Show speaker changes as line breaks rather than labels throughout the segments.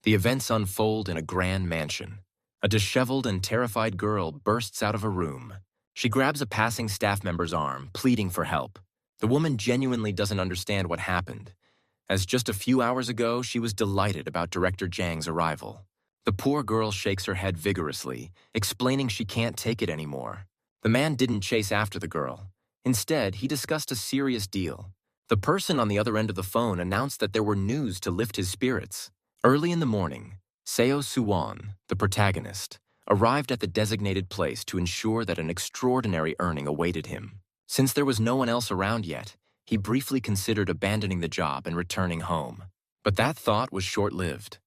The events unfold in a grand mansion. A disheveled and terrified girl bursts out of a room. She grabs a passing staff member's arm, pleading for help. The woman genuinely doesn't understand what happened, as just a few hours ago she was delighted about Director Jang's arrival. The poor girl shakes her head vigorously, explaining she can't take it anymore. The man didn't chase after the girl. Instead, he discussed a serious deal. The person on the other end of the phone announced that there were news to lift his spirits. Early in the morning, Seo Yeowon, the protagonist, arrived at the designated place to ensure that an extraordinary earning awaited him. Since there was no one else around yet, he briefly considered abandoning the job and returning home. But that thought was short-lived.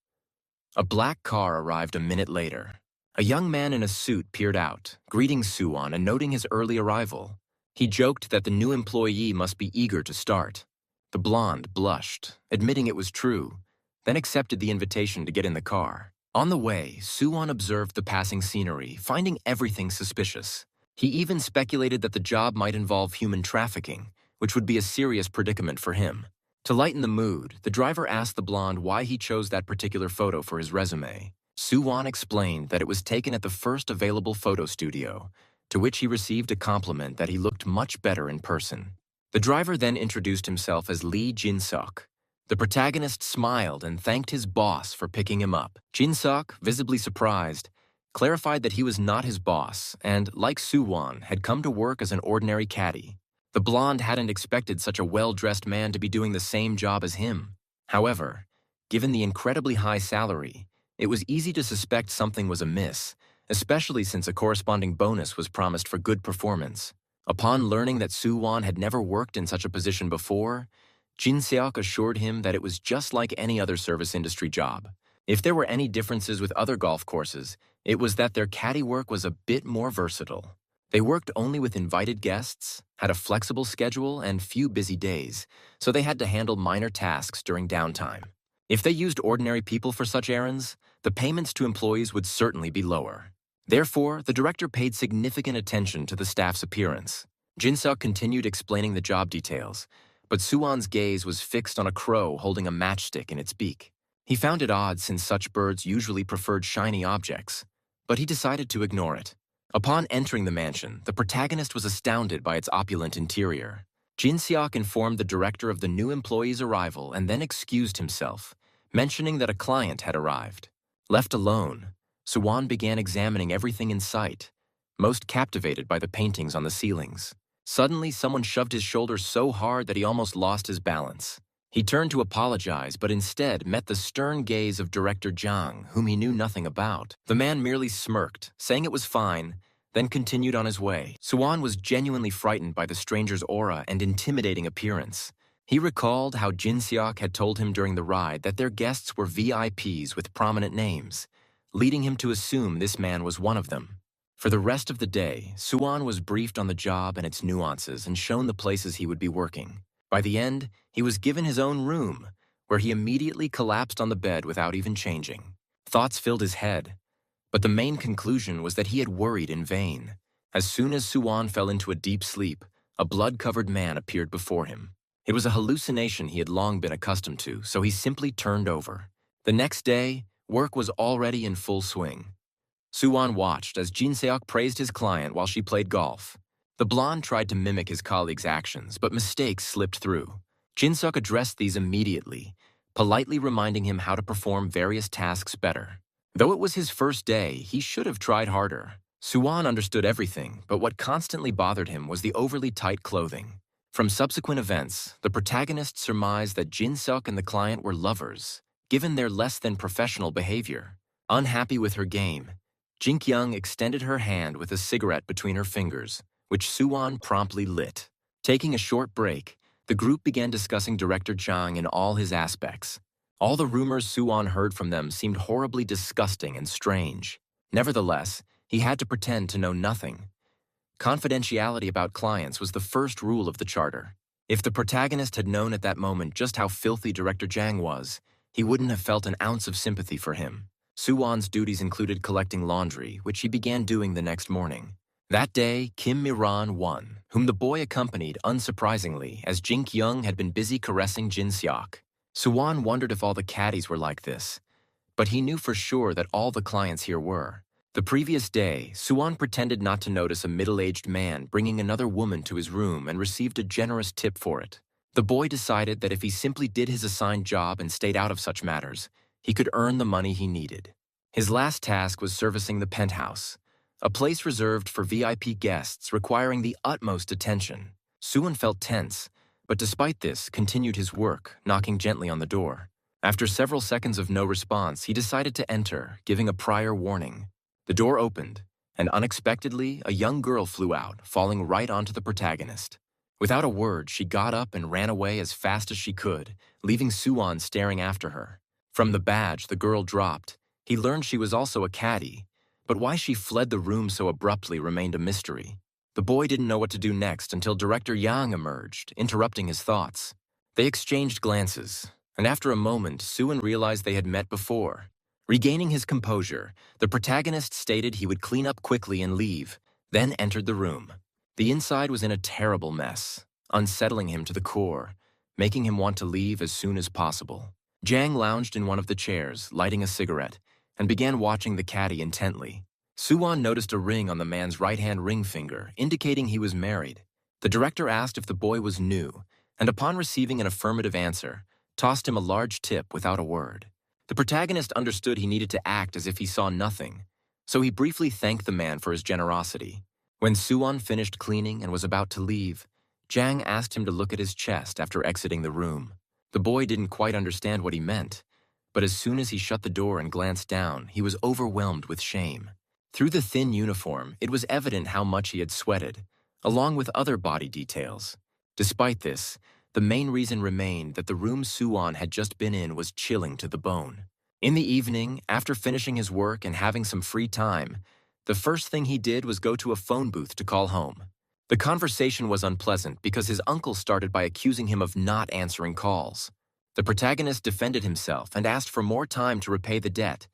A black car arrived a minute later. A young man in a suit peered out, greeting Yeowon and noting his early arrival. He joked that the new employee must be eager to start. The blonde blushed, admitting it was true, then accepted the invitation to get in the car. On the way, Yeowon observed the passing scenery, finding everything suspicious. He even speculated that the job might involve human trafficking, which would be a serious predicament for him. To lighten the mood, the driver asked the blonde why he chose that particular photo for his resume. Yeowon explained that it was taken at the first available photo studio, to which he received a compliment that he looked much better in person. The driver then introduced himself as Lee Jin-seok. The protagonist smiled and thanked his boss for picking him up. Jin-seok, visibly surprised, clarified that he was not his boss and, like Yeowon, had come to work as an ordinary caddie. The blonde hadn't expected such a well-dressed man to be doing the same job as him. However, given the incredibly high salary, it was easy to suspect something was amiss, especially since a corresponding bonus was promised for good performance. Upon learning that Yeowon had never worked in such a position before, Jin-seok assured him that it was just like any other service industry job. If there were any differences with other golf courses, it was that their caddy work was a bit more versatile. They worked only with invited guests, had a flexible schedule, and few busy days, so they had to handle minor tasks during downtime. If they used ordinary people for such errands, the payments to employees would certainly be lower. Therefore, the director paid significant attention to the staff's appearance. Jin-seok continued explaining the job details, but Yeowon's gaze was fixed on a crow holding a matchstick in its beak. He found it odd since such birds usually preferred shiny objects, but he decided to ignore it. Upon entering the mansion, the protagonist was astounded by its opulent interior. Jin-seok informed the director of the new employee's arrival and then excused himself, mentioning that a client had arrived. Left alone, Yeowon began examining everything in sight, most captivated by the paintings on the ceilings. Suddenly, someone shoved his shoulder so hard that he almost lost his balance. He turned to apologize, but instead met the stern gaze of Director Jang, whom he knew nothing about. The man merely smirked, saying it was fine, then continued on his way. Yeowon was genuinely frightened by the stranger's aura and intimidating appearance. He recalled how Jin-seok had told him during the ride that their guests were VIPs with prominent names, leading him to assume this man was one of them. For the rest of the day, Yeowon was briefed on the job and its nuances and shown the places he would be working. By the end, he was given his own room, where he immediately collapsed on the bed without even changing. Thoughts filled his head, but the main conclusion was that he had worried in vain. As soon as Yeowon fell into a deep sleep, a blood-covered man appeared before him. It was a hallucination he had long been accustomed to, so he simply turned over. The next day, work was already in full swing. Yeowon watched as Jin-seok praised his client while she played golf. The blonde tried to mimic his colleague's actions, but mistakes slipped through. Jin-seok addressed these immediately, politely reminding him how to perform various tasks better. Though it was his first day, he should have tried harder. Yeowon understood everything, but what constantly bothered him was the overly tight clothing. From subsequent events, the protagonist surmised that Jin-seok and the client were lovers, given their less-than-professional behavior. Unhappy with her game, Jin-kyung extended her hand with a cigarette between her fingers, which Yeowon promptly lit. Taking a short break, the group began discussing Director Jang in all his aspects. All the rumors Yeowon heard from them seemed horribly disgusting and strange. Nevertheless, he had to pretend to know nothing. Confidentiality about clients was the first rule of the charter. If the protagonist had known at that moment just how filthy Director Jang was, he wouldn't have felt an ounce of sympathy for him. Yeowon's duties included collecting laundry, which he began doing the next morning. That day, Kim Mi-ran won, whom the boy accompanied unsurprisingly, as Jin-kyung had been busy caressing Jin-seok. Yeowon wondered if all the caddies were like this, but he knew for sure that all the clients here were. The previous day, Suwon pretended not to notice a middle-aged man bringing another woman to his room and received a generous tip for it. The boy decided that if he simply did his assigned job and stayed out of such matters, he could earn the money he needed. His last task was servicing the penthouse, a place reserved for VIP guests requiring the utmost attention. Suwon felt tense, but despite this, continued his work, knocking gently on the door. After several seconds of no response, he decided to enter, giving a prior warning. The door opened, and unexpectedly, a young girl flew out, falling right onto the protagonist. Without a word, she got up and ran away as fast as she could, leaving Suwon staring after her. From the badge the girl dropped, he learned she was also a Caddie, but why she fled the room so abruptly remained a mystery. The boy didn't know what to do next until Director Yang emerged, interrupting his thoughts. They exchanged glances, and after a moment, Suwon realized they had met before. Regaining his composure, the protagonist stated he would clean up quickly and leave, then entered the room. The inside was in a terrible mess, unsettling him to the core, making him want to leave as soon as possible. Jang lounged in one of the chairs, lighting a cigarette, and began watching the Caddie intently. Suwon noticed a ring on the man's right-hand ring finger, indicating he was married. The director asked if the boy was new, and upon receiving an affirmative answer, tossed him a large tip without a word. The protagonist understood he needed to act as if he saw nothing, so he briefly thanked the man for his generosity. When Suwon finished cleaning and was about to leave, Jang asked him to look at his chest after exiting the room. The boy didn't quite understand what he meant, but as soon as he shut the door and glanced down, he was overwhelmed with shame. Through the thin uniform, it was evident how much he had sweated, along with other body details. Despite this, the main reason remained that the room Suwon had just been in was chilling to the bone. In the evening, after finishing his work and having some free time, the first thing he did was go to a phone booth to call home. The conversation was unpleasant because his uncle started by accusing him of not answering calls. The protagonist defended himself and asked for more time to repay the debt,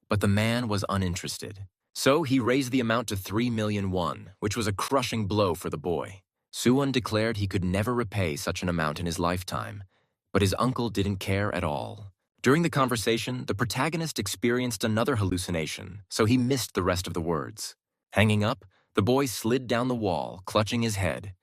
but the man was uninterested. So he raised the amount to 3 million won, which was a crushing blow for the boy. Suwon declared he could never repay such an amount in his lifetime, but his uncle didn't care at all. During the conversation, the protagonist experienced another hallucination, so he missed the rest of the words. Hanging up, the boy slid down the wall, clutching his head.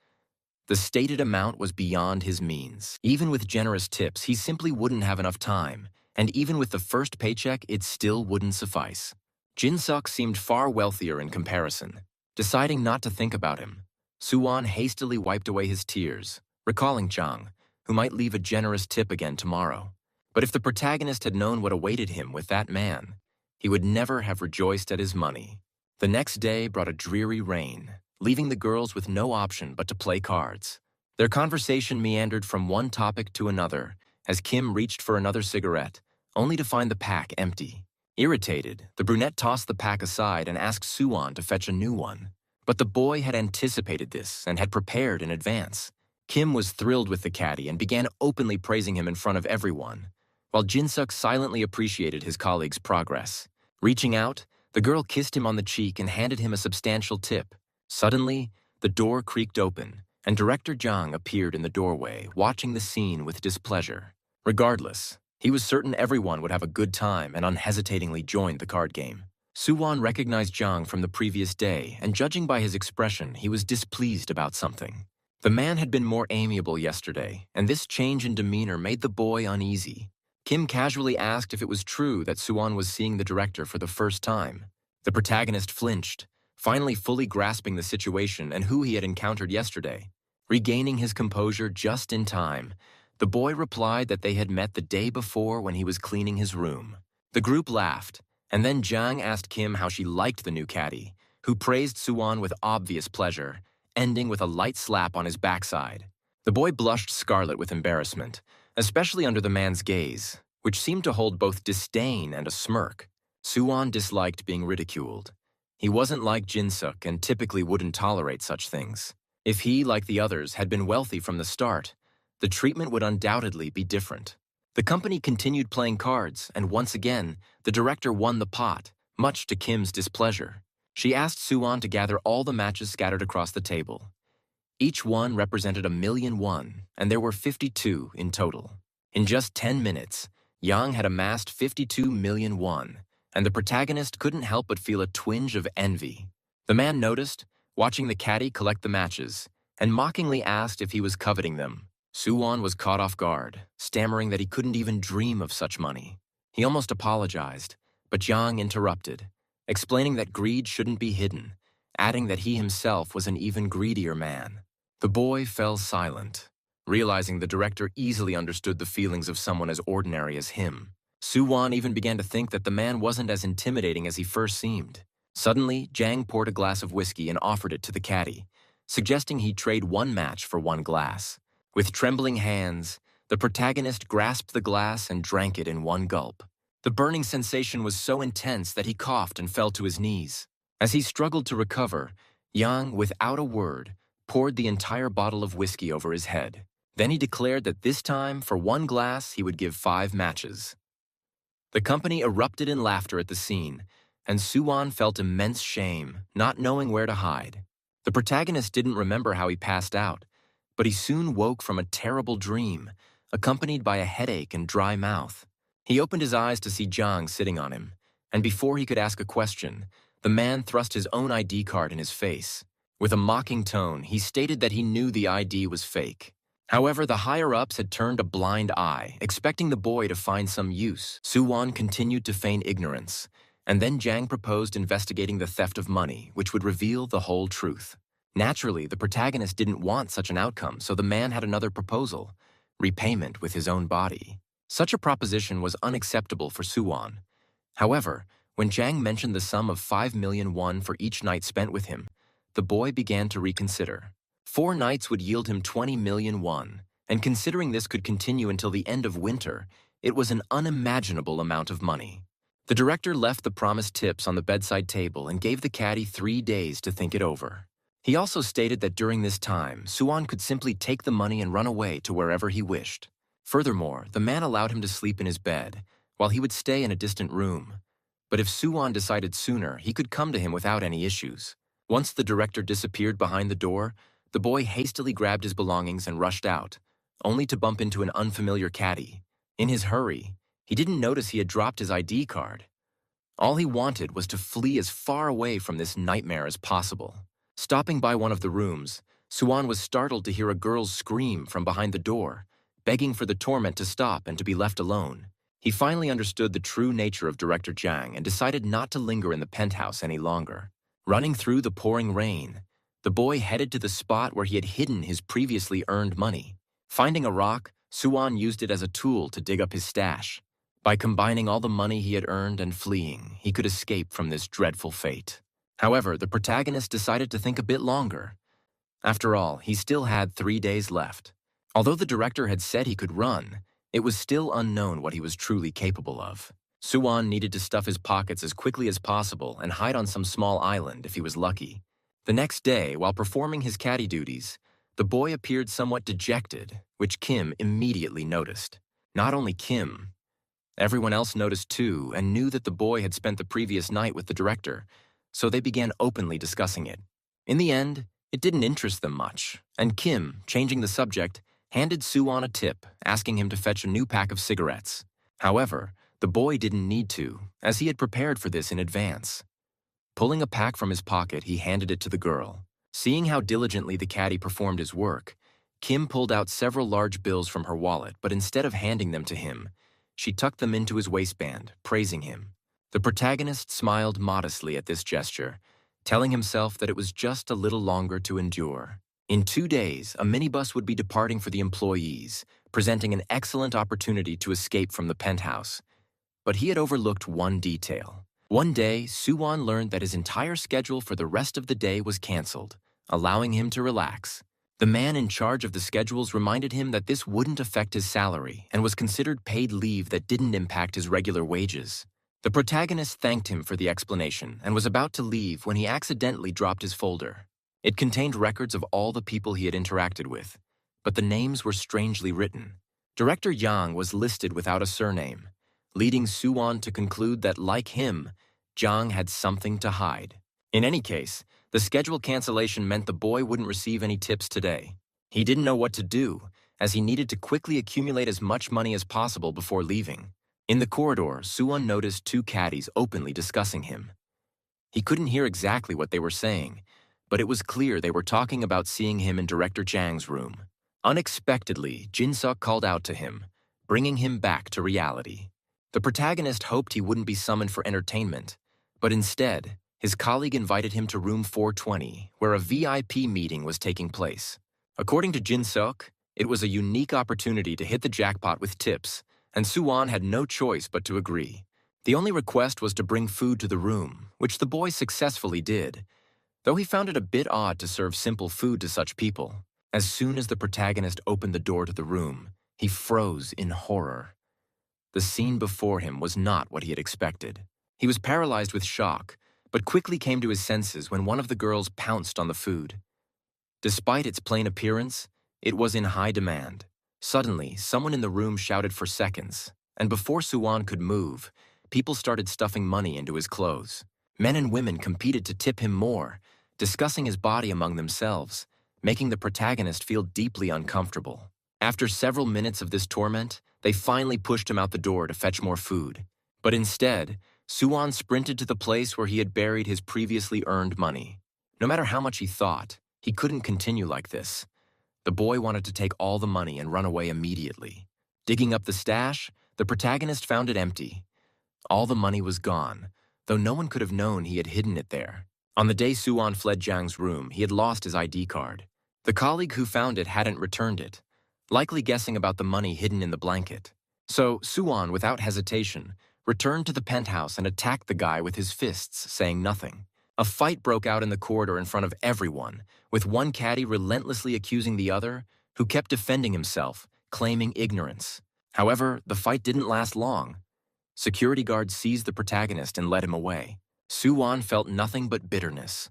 The stated amount was beyond his means. Even with generous tips, he simply wouldn't have enough time, and even with the first paycheck, it still wouldn't suffice. Jin-suk seemed far wealthier in comparison. Deciding not to think about him, Suwon hastily wiped away his tears, recalling Jang, who might leave a generous tip again tomorrow. But if the protagonist had known what awaited him with that man, he would never have rejoiced at his money. The next day brought a dreary rain, leaving the girls with no option but to play cards. Their conversation meandered from one topic to another as Kim reached for another cigarette, only to find the pack empty. Irritated, the brunette tossed the pack aside and asked Suwon to fetch a new one. But the boy had anticipated this and had prepared in advance. Kim was thrilled with the Caddie and began openly praising him in front of everyone, while Jin-suk silently appreciated his colleague's progress. Reaching out, the girl kissed him on the cheek and handed him a substantial tip. Suddenly, the door creaked open, and Director Jang appeared in the doorway, watching the scene with displeasure. Regardless, he was certain everyone would have a good time and unhesitatingly joined the card game. Suwon recognized Jang from the previous day, and judging by his expression, he was displeased about something. The man had been more amiable yesterday, and this change in demeanor made the boy uneasy. Kim casually asked if it was true that Suwon was seeing the director for the first time. The protagonist flinched, finally fully grasping the situation and who he had encountered yesterday. Regaining his composure just in time, the boy replied that they had met the day before when he was cleaning his room. The group laughed, and then Jang asked Kim how she liked the new Caddie, who praised Suwon with obvious pleasure, ending with a light slap on his backside. The boy blushed scarlet with embarrassment, especially under the man's gaze, which seemed to hold both disdain and a smirk. Suwon disliked being ridiculed. He wasn't like Jin-suk and typically wouldn't tolerate such things. If he, like the others, had been wealthy from the start, the treatment would undoubtedly be different. The company continued playing cards, and once again, the director won the pot, much to Kim's displeasure. She asked Suwon to gather all the matches scattered across the table. Each one represented 1 million won, and there were 52 in total. In just 10 minutes, Yang had amassed 52 million won, and the protagonist couldn't help but feel a twinge of envy. The man noticed, watching the caddy collect the matches, and mockingly asked if he was coveting them. Seo-won was caught off guard, stammering that he couldn't even dream of such money. He almost apologized, but Yang interrupted, explaining that greed shouldn't be hidden, adding that he himself was an even greedier man. The boy fell silent, realizing the director easily understood the feelings of someone as ordinary as him. Seo-won even began to think that the man wasn't as intimidating as he first seemed. Suddenly, Jang poured a glass of whiskey and offered it to the caddy, suggesting he trade one match for one glass. With trembling hands, the protagonist grasped the glass and drank it in one gulp. The burning sensation was so intense that he coughed and fell to his knees. As he struggled to recover, Yang, without a word, poured the entire bottle of whiskey over his head. Then he declared that this time, for one glass, he would give 5 matches. The company erupted in laughter at the scene, and Seo-won felt immense shame, not knowing where to hide. The protagonist didn't remember how he passed out, but he soon woke from a terrible dream, accompanied by a headache and dry mouth. He opened his eyes to see Jang sitting on him, and before he could ask a question, the man thrust his own ID card in his face. With a mocking tone, he stated that he knew the ID was fake. However, the higher-ups had turned a blind eye, expecting the boy to find some use. Seo-won continued to feign ignorance, and then Jang proposed investigating the theft of money, which would reveal the whole truth. Naturally, the protagonist didn't want such an outcome, so the man had another proposal: repayment with his own body. Such a proposition was unacceptable for Seo-won. However, when Jang mentioned the sum of 5 million won for each night spent with him, the boy began to reconsider. 4 nights would yield him 20 million won, and considering this could continue until the end of winter, it was an unimaginable amount of money. The director left the promised tips on the bedside table and gave the caddy 3 days to think it over. He also stated that during this time, Seo-won could simply take the money and run away to wherever he wished. Furthermore, the man allowed him to sleep in his bed, while he would stay in a distant room. But if Seo-won decided sooner, he could come to him without any issues. Once the director disappeared behind the door, the boy hastily grabbed his belongings and rushed out, only to bump into an unfamiliar caddy. In his hurry, he didn't notice he had dropped his ID card. All he wanted was to flee as far away from this nightmare as possible. Stopping by one of the rooms, Seo-won was startled to hear a girl's scream from behind the door, begging for the torment to stop and to be left alone. He finally understood the true nature of Director Jang and decided not to linger in the penthouse any longer. Running through the pouring rain, the boy headed to the spot where he had hidden his previously earned money. Finding a rock, Seo-won used it as a tool to dig up his stash. By combining all the money he had earned and fleeing, he could escape from this dreadful fate. However, the protagonist decided to think a bit longer. After all, he still had 3 days left. Although the director had said he could run, it was still unknown what he was truly capable of. Seo-won needed to stuff his pockets as quickly as possible and hide on some small island if he was lucky. The next day, while performing his caddy duties, the boy appeared somewhat dejected, which Kim immediately noticed. Not only Kim, everyone else noticed too and knew that the boy had spent the previous night with the director, so they began openly discussing it. In the end, it didn't interest them much, and Kim, changing the subject, handed Seo-won a tip, asking him to fetch a new pack of cigarettes. However, the boy didn't need to, as he had prepared for this in advance. Pulling a pack from his pocket, he handed it to the girl. Seeing how diligently the caddy performed his work, Kim pulled out several large bills from her wallet, but instead of handing them to him, she tucked them into his waistband, praising him. The protagonist smiled modestly at this gesture, telling himself that it was just a little longer to endure. In 2 days, a minibus would be departing for the employees, presenting an excellent opportunity to escape from the penthouse. But he had overlooked one detail. One day, Seo-won learned that his entire schedule for the rest of the day was cancelled, allowing him to relax. The man in charge of the schedules reminded him that this wouldn't affect his salary and was considered paid leave that didn't impact his regular wages. The protagonist thanked him for the explanation and was about to leave when he accidentally dropped his folder. It contained records of all the people he had interacted with, but the names were strangely written. Director Yang was listed without a surname, leading Seo-won to conclude that, like him, Jang had something to hide. In any case, the schedule cancellation meant the boy wouldn't receive any tips today. He didn't know what to do, as he needed to quickly accumulate as much money as possible before leaving. In the corridor, Suwon noticed two caddies openly discussing him. He couldn't hear exactly what they were saying, but it was clear they were talking about seeing him in Director Jang's room. Unexpectedly, Jin-seok called out to him, bringing him back to reality. The protagonist hoped he wouldn't be summoned for entertainment, but instead, his colleague invited him to room 420, where a VIP meeting was taking place. According to Jin-seok, it was a unique opportunity to hit the jackpot with tips, and Suwon had no choice but to agree. The only request was to bring food to the room, which the boy successfully did, though he found it a bit odd to serve simple food to such people. As soon as the protagonist opened the door to the room, he froze in horror. The scene before him was not what he had expected. He was paralyzed with shock, but quickly came to his senses when one of the girls pounced on the food. Despite its plain appearance, it was in high demand. Suddenly, someone in the room shouted for seconds, and before Suwon could move, people started stuffing money into his clothes. Men and women competed to tip him more, discussing his body among themselves, making the protagonist feel deeply uncomfortable. After several minutes of this torment, they finally pushed him out the door to fetch more food. But instead, Suwon sprinted to the place where he had buried his previously earned money. No matter how much he thought, he couldn't continue like this. The boy wanted to take all the money and run away immediately. Digging up the stash, the protagonist found it empty. All the money was gone, though no one could have known he had hidden it there. On the day Suwon fled Jang's room, he had lost his ID card. The colleague who found it hadn't returned it, likely guessing about the money hidden in the blanket. So Suwon, without hesitation, returned to the penthouse and attacked the guy with his fists, saying nothing. A fight broke out in the corridor in front of everyone, with one caddy relentlessly accusing the other, who kept defending himself, claiming ignorance. However, the fight didn't last long. Security guards seized the protagonist and led him away. Suwon felt nothing but bitterness.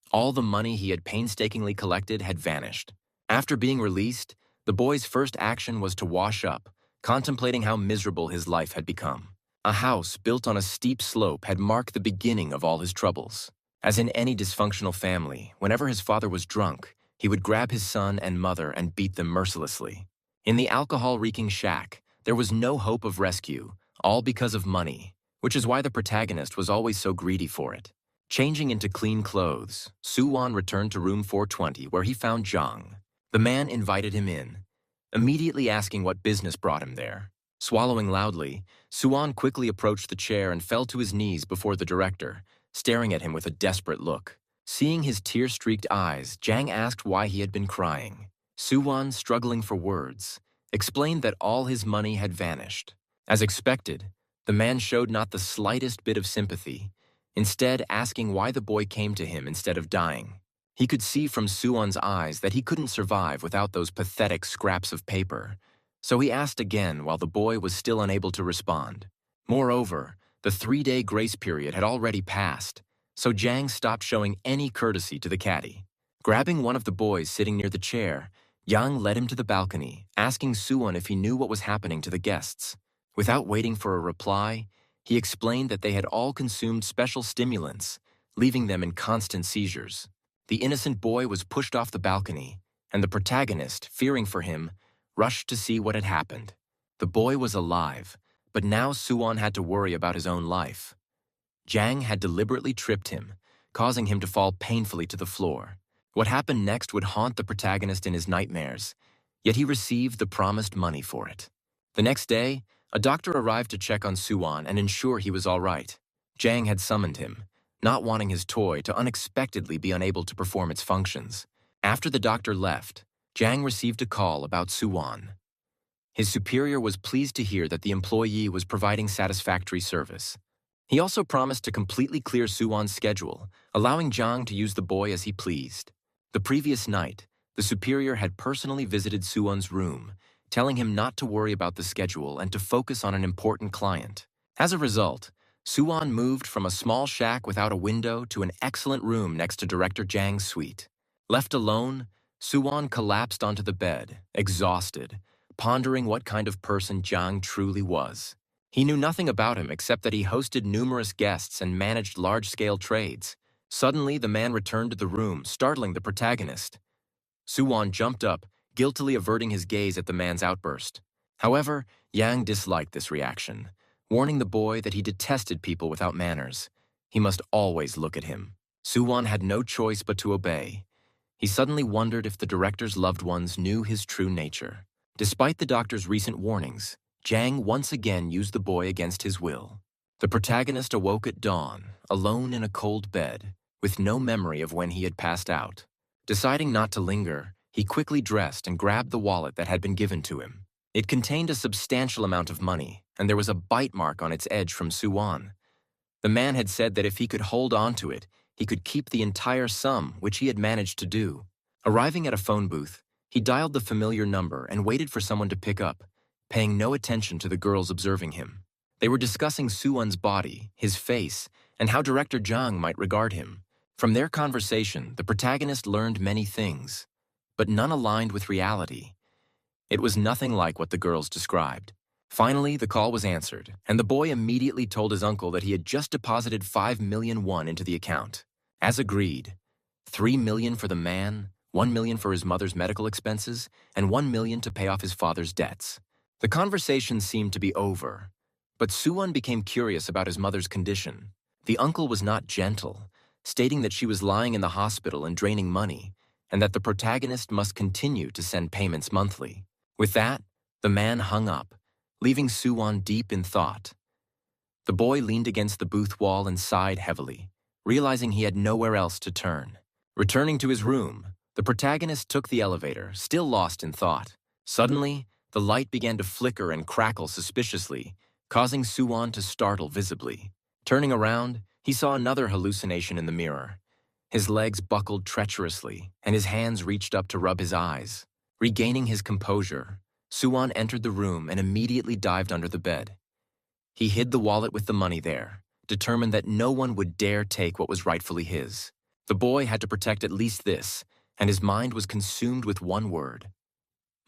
All the money he had painstakingly collected had vanished. After being released, the boy's first action was to wash up, contemplating how miserable his life had become. A house built on a steep slope had marked the beginning of all his troubles. As in any dysfunctional family, whenever his father was drunk, he would grab his son and mother and beat them mercilessly. In the alcohol-reeking shack, there was no hope of rescue, all because of money, which is why the protagonist was always so greedy for it. Changing into clean clothes, Suwon returned to room 420 where he found Jang. The man invited him in, immediately asking what business brought him there. Swallowing loudly, Suwon quickly approached the chair and fell to his knees before the director, staring at him with a desperate look. Seeing his tear-streaked eyes, Jang asked why he had been crying. Suwon, struggling for words, explained that all his money had vanished. As expected, the man showed not the slightest bit of sympathy, instead asking why the boy came to him instead of dying. He could see from Suwon's eyes that he couldn't survive without those pathetic scraps of paper, so he asked again while the boy was still unable to respond. Moreover, the 3-day grace period had already passed, so Jang stopped showing any courtesy to the caddy. Grabbing one of the boys sitting near the chair, Yang led him to the balcony, asking Suwon if he knew what was happening to the guests. Without waiting for a reply, he explained that they had all consumed special stimulants, leaving them in constant seizures. The innocent boy was pushed off the balcony, and the protagonist, fearing for him, rushed to see what had happened. The boy was alive, but now Suwon had to worry about his own life. Jang had deliberately tripped him, causing him to fall painfully to the floor. What happened next would haunt the protagonist in his nightmares, yet he received the promised money for it. The next day, a doctor arrived to check on Suwon and ensure he was all right. Jang had summoned him, not wanting his toy to unexpectedly be unable to perform its functions. After the doctor left, Jang received a call about Suwon. His superior was pleased to hear that the employee was providing satisfactory service. He also promised to completely clear Suwon's schedule, allowing Jang to use the boy as he pleased. The previous night, the superior had personally visited Suwon's room, telling him not to worry about the schedule and to focus on an important client. As a result, Suwon moved from a small shack without a window to an excellent room next to Director Jang's suite. Left alone, Suwon collapsed onto the bed, exhausted, pondering what kind of person Jang truly was. He knew nothing about him except that he hosted numerous guests and managed large-scale trades. Suddenly, the man returned to the room, startling the protagonist. Suwon jumped up, guiltily averting his gaze at the man's outburst. However, Yang disliked this reaction. warning the boy that he detested people without manners. He must always look at him. Soo-won had no choice but to obey. He suddenly wondered if the director's loved ones knew his true nature. Despite the doctor's recent warnings, Jang once again used the boy against his will. The protagonist awoke at dawn, alone in a cold bed, with no memory of when he had passed out. Deciding not to linger, he quickly dressed and grabbed the wallet that had been given to him. It contained a substantial amount of money, and there was a bite mark on its edge from Soo-won. The man had said that if he could hold on to it, he could keep the entire sum, which he had managed to do. Arriving at a phone booth, he dialed the familiar number and waited for someone to pick up, paying no attention to the girls observing him. They were discussing Soo-won's body, his face, and how director Jang might regard him. From their conversation, the protagonist learned many things, but none aligned with reality. It was nothing like what the girls described. Finally, the call was answered, and the boy immediately told his uncle that he had just deposited 5 million won into the account. As agreed, 3 million for the man, 1 million for his mother's medical expenses, and 1 million to pay off his father's debts. The conversation seemed to be over, but Soo-won became curious about his mother's condition. The uncle was not gentle, stating that she was lying in the hospital and draining money, and that the protagonist must continue to send payments monthly. With that, the man hung up, leaving Soo-won deep in thought. The boy leaned against the booth wall and sighed heavily, realizing he had nowhere else to turn. Returning to his room, the protagonist took the elevator, still lost in thought. Suddenly, the light began to flicker and crackle suspiciously, causing Soo-won to startle visibly. Turning around, he saw another hallucination in the mirror. His legs buckled treacherously, and his hands reached up to rub his eyes. Regaining his composure, Soo-won entered the room and immediately dived under the bed. He hid the wallet with the money there, determined that no one would dare take what was rightfully his. The boy had to protect at least this, and his mind was consumed with one word: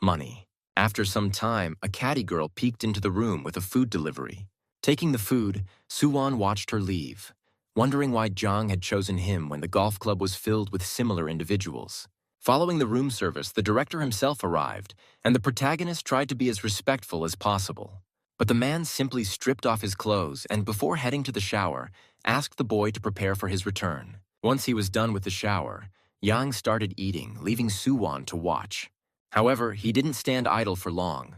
money. After some time, a Caddie girl peeked into the room with a food delivery. Taking the food, Soo-won watched her leave, wondering why Jang had chosen him when the golf club was filled with similar individuals. Following the room service, the director himself arrived, and the protagonist tried to be as respectful as possible. But the man simply stripped off his clothes and, before heading to the shower, asked the boy to prepare for his return. Once he was done with the shower, Yang started eating, leaving Soo-won to watch. However, he didn't stand idle for long.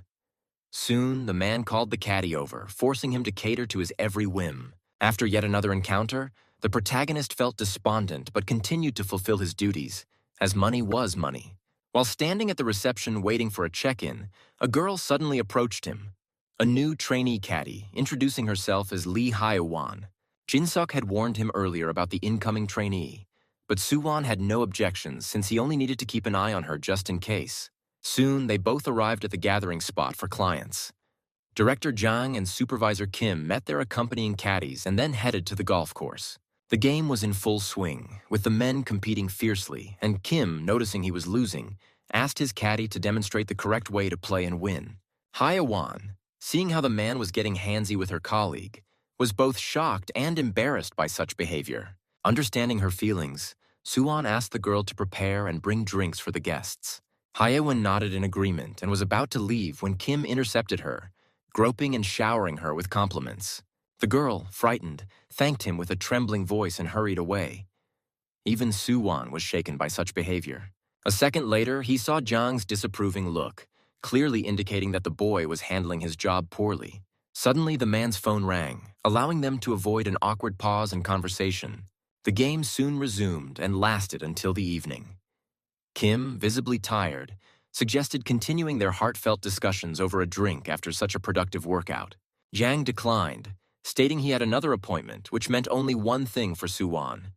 Soon, the man called the Caddie over, forcing him to cater to his every whim. After yet another encounter, the protagonist felt despondent but continued to fulfill his duties, as money was money. While standing at the reception waiting for a check-in, a girl suddenly approached him. A new trainee Caddie, introducing herself as Lee Hye-won. Jin-suk had warned him earlier about the incoming trainee, but Soo-won had no objections since he only needed to keep an eye on her just in case. Soon, they both arrived at the gathering spot for clients. Director Jang and Supervisor Kim met their accompanying caddies and then headed to the golf course. The game was in full swing, with the men competing fiercely, and Kim, noticing he was losing, asked his caddy to demonstrate the correct way to play and win. Hye-won, seeing how the man was getting handsy with her colleague, was both shocked and embarrassed by such behavior. Understanding her feelings, Soo-won asked the girl to prepare and bring drinks for the guests. Hye-won nodded in agreement and was about to leave when Kim intercepted her, groping and showering her with compliments. The girl, frightened, thanked him with a trembling voice and hurried away. Even Soo-won was shaken by such behavior. A second later, he saw Jang's disapproving look, clearly indicating that the boy was handling his job poorly. Suddenly, the man's phone rang, allowing them to avoid an awkward pause in conversation. The game soon resumed and lasted until the evening. Kim, visibly tired, suggested continuing their heartfelt discussions over a drink after such a productive workout. Jang declined, stating he had another appointment, which meant only one thing for Soo-won.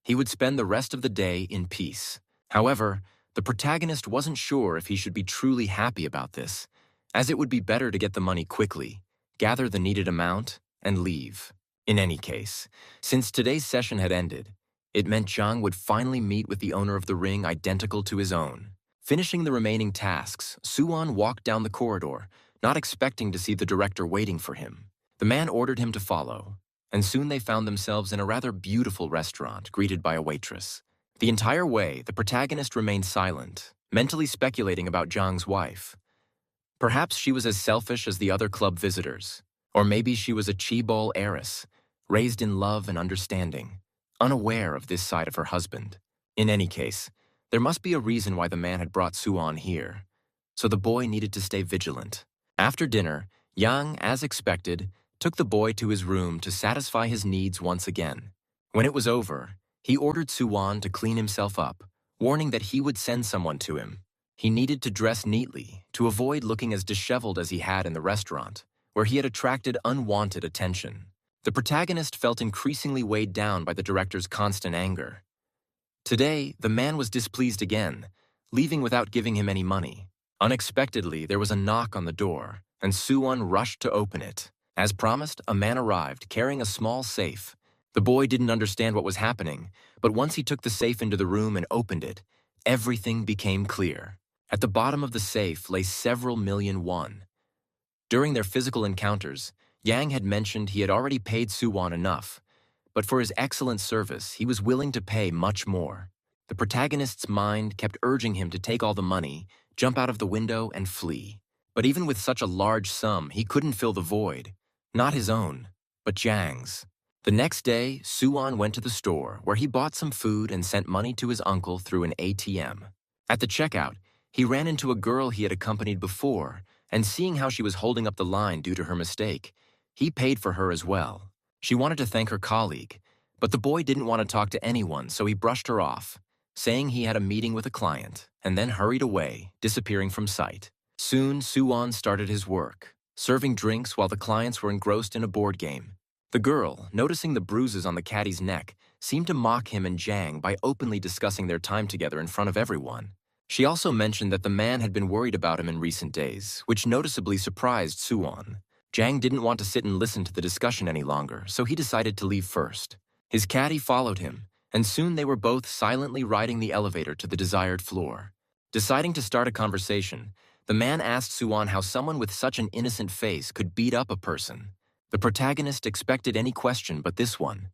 He would spend the rest of the day in peace. However, the protagonist wasn't sure if he should be truly happy about this, as it would be better to get the money quickly, gather the needed amount, and leave. In any case, since today's session had ended, it meant Jang would finally meet with the owner of the ring identical to his own. Finishing the remaining tasks, Soo-won walked down the corridor, not expecting to see the director waiting for him. The man ordered him to follow, and soon they found themselves in a rather beautiful restaurant, greeted by a waitress. The entire way, the protagonist remained silent, mentally speculating about Jang's wife. Perhaps she was as selfish as the other club visitors. Or maybe she was a chaebol heiress, raised in love and understanding, unaware of this side of her husband. In any case, there must be a reason why the man had brought Suwon here, so the boy needed to stay vigilant. After dinner, Yang, as expected, took the boy to his room to satisfy his needs once again. When it was over, he ordered Suwon to clean himself up, warning that he would send someone to him. He needed to dress neatly to avoid looking as disheveled as he had in the restaurant, where he had attracted unwanted attention. The protagonist felt increasingly weighed down by the director's constant anger. Today, the man was displeased again, leaving without giving him any money. Unexpectedly, there was a knock on the door, and Suwon rushed to open it. As promised, a man arrived, carrying a small safe. The boy didn't understand what was happening, but once he took the safe into the room and opened it, everything became clear. At the bottom of the safe lay several million won. During their physical encounters, Yang had mentioned he had already paid Suwon enough, but for his excellent service, he was willing to pay much more. The protagonist's mind kept urging him to take all the money, jump out of the window, and flee. But even with such a large sum, he couldn't fill the void. Not his own, but Jang's. The next day, Suwon went to the store, where he bought some food and sent money to his uncle through an ATM. At the checkout, he ran into a girl he had accompanied before, and seeing how she was holding up the line due to her mistake, he paid for her as well. She wanted to thank her colleague, but the boy didn't want to talk to anyone, so he brushed her off, saying he had a meeting with a client, and then hurried away, disappearing from sight. Soon, Suwon started his work, serving drinks while the clients were engrossed in a board game. The girl, noticing the bruises on the Caddie's neck, seemed to mock him and Jang by openly discussing their time together in front of everyone. She also mentioned that the man had been worried about him in recent days, which noticeably surprised Suwon. Jang didn't want to sit and listen to the discussion any longer, so he decided to leave first. His Caddie followed him, and soon they were both silently riding the elevator to the desired floor. Deciding to start a conversation, the man asked Suwon how someone with such an innocent face could beat up a person. The protagonist expected any question but this one,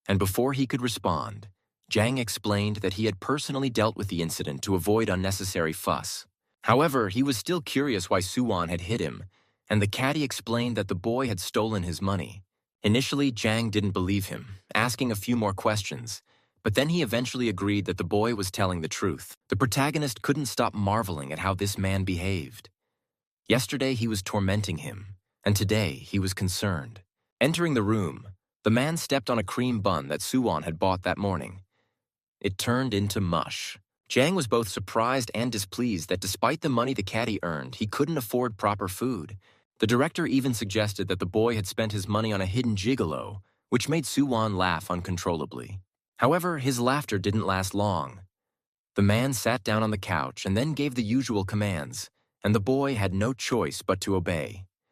and before he could respond, Jang explained that he had personally dealt with the incident to avoid unnecessary fuss. However, he was still curious why Suwon had hit him, and the Caddie explained that the boy had stolen his money. Initially, Jang didn't believe him, asking a few more questions, but then he eventually agreed that the boy was telling the truth. The protagonist couldn't stop marveling at how this man behaved. Yesterday, he was tormenting him, and today, he was concerned. Entering the room, the man stepped on a cream bun that Suwon had bought that morning. It turned into mush. Jang was both surprised and displeased that despite the money the Caddie earned, he couldn't afford proper food. The director even suggested that the boy had spent his money on a hidden gigolo, which made Suwon laugh uncontrollably. However, his laughter didn't last long. The man sat down on the couch and then gave the usual commands, and the boy had no choice but to obey.